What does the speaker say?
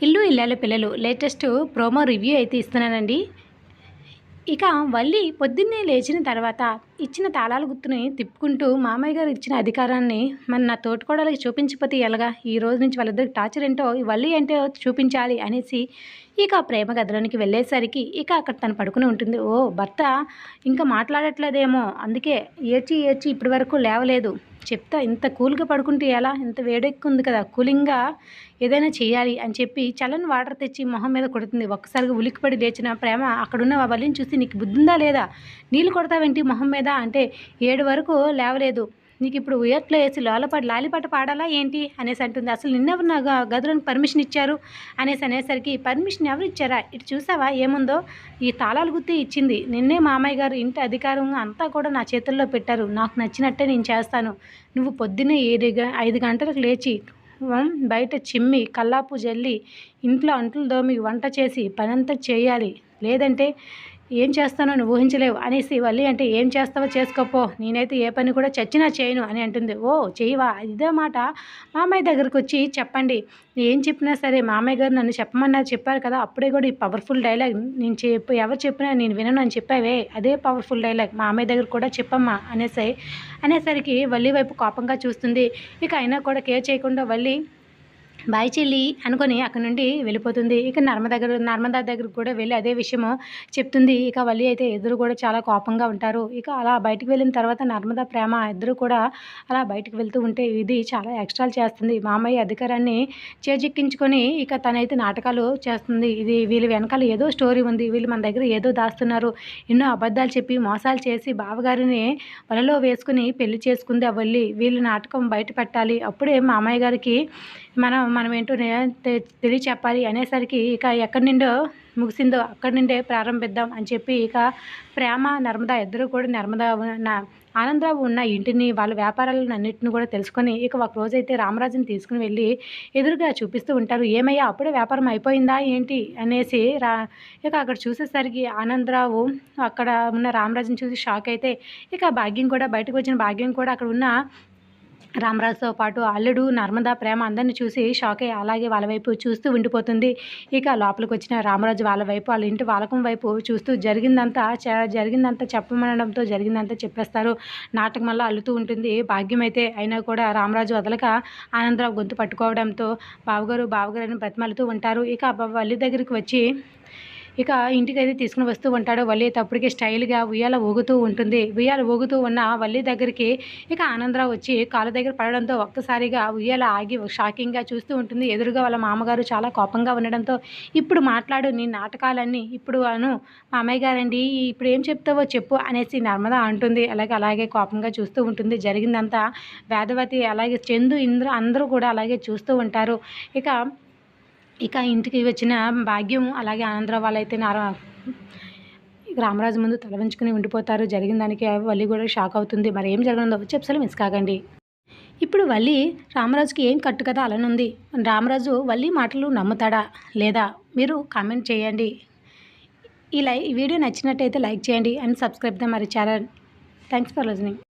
ఇల్లు ఇల్లాలు పిల్లలు లేటెస్ట్ ప్రోమో రివ్యూ అయితే ఇస్తున్నానండి. ఇక వల్లి పొద్దున్నే లేచిన తర్వాత ఇచ్చిన తాళాల గుర్తుని తిప్పుకుంటూ మామయ్య గారు ఇచ్చిన అధికారాన్ని నా తోటికోడలికి చూపించకపోతే ఎలాగా, ఈ రోజు నుంచి వాళ్ళిద్దరికి టార్చర్ ఏంటో ఈ వల్లి ఏంటో చూపించాలి అనేసి ఇక ప్రేమ గదిలోనికి వెళ్ళేసరికి ఇక అక్కడ తను పడుకుని ఉంటుంది. ఓ భర్త ఇంకా మాట్లాడట్లేదేమో, అందుకే ఏడ్చి ఏడ్చి ఇప్పటి వరకు లేవలేదు. చెప్తా, ఇంత కూల్గా పడుకుంటే ఎలా, ఇంత వేడెక్కుంది కదా, కూలింగ్గా ఏదైనా చేయాలి అని చెప్పి చల్లని వాటర్ తెచ్చి మొహం మీద కొడుతుంది. ఒక్కసారిగా ఉలిక్కిపడి లేచిన ప్రేమ అక్కడున్న ఆ వల్లిని చూసి, నీకు బుద్ధుందా లేదా, నీళ్ళు కొడతావేంటి మొహం మీద అంటే, 7 వరకు లేవలేదు, నీకు ఇప్పుడు ఉయ్యట్లో వేసి లాలిపాట పాడాలా ఏంటి అనేసి అంటుంది. అసలు నిన్నెవరు నా గదిలోనికి పర్మిషన్ ఇచ్చారు అనేసరికి, పర్మిషన్ ఎవరు ఇచ్చారా, ఇటు చూసావా ఏముందో, ఈ తాళాలు గుర్తి ఇచ్చింది నిన్నే, మామయ్య గారు ఇంటి అధికారం అంతా కూడా నా చేతుల్లో పెట్టారు, నాకు నచ్చినట్టే నేను చేస్తాను. నువ్వు పొద్దున్నే 5 గంటలకు లేచి బయట చిమ్మి కల్లాపు జల్లి ఇంట్లో అంట్లు దోమి వంట చేసి పనంతా చేయాలి, లేదంటే ఏం చేస్తానో నువ్వు ఊహించలేవు అనేసి వల్లి అంటే, ఏం చేస్తావో చేసుకోపో, నేనైతే ఏ పని కూడా చచ్చినా చేయను అని అంటుంది. ఓ చేయవా, ఇదే మాట మామయ్య దగ్గరకు వచ్చి చెప్పండి, ఏం చెప్పినా సరే మామయ్య గారు నన్ను చెప్పమన్నారు, చెప్పారు కదా, అప్పుడే కూడా ఈ పవర్ఫుల్ డైలాగ్ నేను ఎవరు చెప్పినా నేను వినను అని చెప్పావే, అదే పవర్ఫుల్ డైలాగ్ మామయ్య దగ్గర కూడా చెప్పమ్మా అనేసరికి వల్లి వైపు కోపంగా చూస్తుంది. ఇక అయినా కూడా కేర్ చేయకుండా వల్లి బాయ్ చెల్లి అనుకొని అక్కడి నుండి వెళ్ళిపోతుంది. ఇక నర్మదా దగ్గరకు కూడా వెళ్ళి అదే విషయము చెప్తుంది. ఇక వల్లి అయితే ఇద్దరు కూడా చాలా కోపంగా ఉంటారు. ఇక అలా బయటికి వెళ్ళిన తర్వాత నర్మదా, ప్రేమ ఇద్దరు కూడా అలా బయటకు వెళ్తూ ఉంటే ఇది చాలా ఎక్స్ట్రాలు చేస్తుంది. మామయ్య అధికారాన్ని చేజిక్కించుకొని ఇక తనైతే నాటకాలు చేస్తుంది. ఇది వీళ్ళ వెనకాల ఏదో స్టోరీ ఉంది, వీళ్ళు మన దగ్గర ఏదో దాస్తున్నారు, ఎన్నో అబద్ధాలు చెప్పి మోసాలు చేసి బావగారిని వలలో వేసుకుని పెళ్లి చేసుకుంది ఆ వల్లి. వీళ్ళ నాటకం బయట పెట్టాలి, అప్పుడే మామయ్య గారికి మనం ఏంటో తెలియచెప్పాలి అనేసరికి ఇక ఎక్కడి నుండో ముగిసిందో అక్కడి నుండే ప్రారంభిద్దాం అని చెప్పి ఇక ప్రేమ, నర్మదా ఇద్దరు కూడా ఆనందరావు ఉన్న ఇంటిని, వాళ్ళ వ్యాపారాలను అన్నింటిని కూడా తెలుసుకొని ఇక ఒక రోజైతే రామరాజుని తీసుకుని వెళ్ళి ఎదురుగా చూపిస్తూ ఉంటారు. ఏమయ్యా అప్పుడే వ్యాపారం అయిపోయిందా ఏంటి అనేసి ఇక అక్కడ చూసేసరికి ఆనందరావు అక్కడ ఉన్న రామరాజుని చూసి షాక్ అయితే ఇక భాగ్యం కూడా బయటకు వచ్చిన భాగ్యం కూడా అక్కడ ఉన్న రామరాజుతో పాటు అల్లుడు, నర్మదా, ప్రేమ అందరిని చూసి షాక్ అయ్యి అలాగే వాళ్ళ వైపు చూస్తూ ఉండిపోతుంది. ఇక లోపలికి వచ్చిన రామరాజు వాళ్ళ వైపు, వాళ్ళ ఇంటి వాలకం వైపు చూస్తూ జరిగిందంతా చెప్పమనడంతో జరిగిందంతా చెప్పేస్తారు. నాటకం వల్ల అల్లుతూ ఉంటుంది భాగ్యం అయితే. అయినా కూడా రామరాజు వదలక ఆనందరావు గొంతు పట్టుకోవడంతో బావగారు అని బ్రతిమాలుతూ ఉంటారు. ఇక వల్లి దగ్గరికి వచ్చి ఇక ఇంటికైతే తీసుకుని వస్తూ ఉంటాడు. వల్లి తప్పుడికి స్టైల్గా ఉయ్యాల ఊగుతూ ఉంటుంది. ఉయ్యాల ఊగుతూ ఉన్న వల్లి దగ్గరికి ఇక ఆనందరావు వచ్చి కాలు దగ్గర పడడంతో ఒక్కసారిగా ఉయ్యాల ఆగి షాకింగ్గా చూస్తూ ఉంటుంది. ఎదురుగా వాళ్ళ మామగారు చాలా కోపంగా ఉండడంతో, ఇప్పుడు మాట్లాడు నీ నాటకాలన్నీ, ఇప్పుడు మామయ్య గారండి ఇప్పుడు ఏం చెప్తావో చెప్పు అనేసి నర్మదా అంటుంది. అలాగే కోపంగా చూస్తూ ఉంటుంది. జరిగిందంతా వేదవతి అలాగే చందు, ఇంద్ర అందరూ కూడా అలాగే చూస్తూ ఉంటారు. ఇక ఇంటికి వచ్చిన భాగ్యం అలాగే ఆనందరావు వాళ్ళైతే రామరాజు ముందు తల వంచుకుని ఉండిపోతారు. జరిగిన దానికి వల్లి కూడా షాక్ అవుతుంది. మరి ఏం జరిగిందో వచ్చి ఎపిసోడ్లో మిస్ కాకండి. ఇప్పుడు వల్లి రామరాజుకి ఏం కట్టు కదా అలానుంది. రామరాజు వల్లి మాటలు నమ్ముతాడా లేదా మీరు కామెంట్ చేయండి. ఈ వీడియో నచ్చినట్టయితే లైక్ చేయండి అండ్ సబ్స్క్రైబ్ ద మరి ఛానల్. Thanks for listening.